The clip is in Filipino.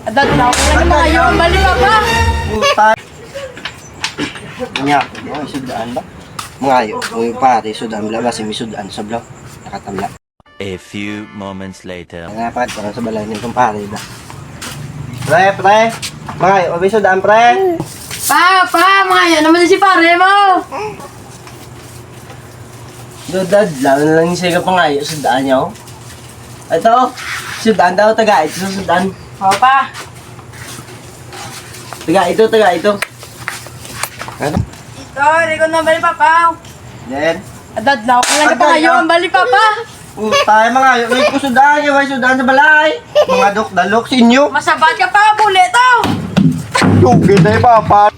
Adadlaw ko lang mga yun. Bali pa pa. Puta. Nya, mo isudaan ba? Mga ayo, mo pare sudan bla basi mi sudan sa bla. Nakatamla. A few moments later. Nangapat ko sa balay ni kumpare ba. Pre. Mga ayo, mi sudan pre. Pa, mga yan naman si pare mo. Dodad lang lang siya ka pangayo sudan niyo. Ito, sudan daw taga ito sudan. O pa. Taga ito. Ano? Ito, di ko na bali pa pa. Then, Adadlaw ko lang mga yun. Bali pa pa. tayo mga ayo, may kusudan niyo, may sudan sa balay. Mga dalok sinyo. Masabat ka pa, buleto. Yung kita papa.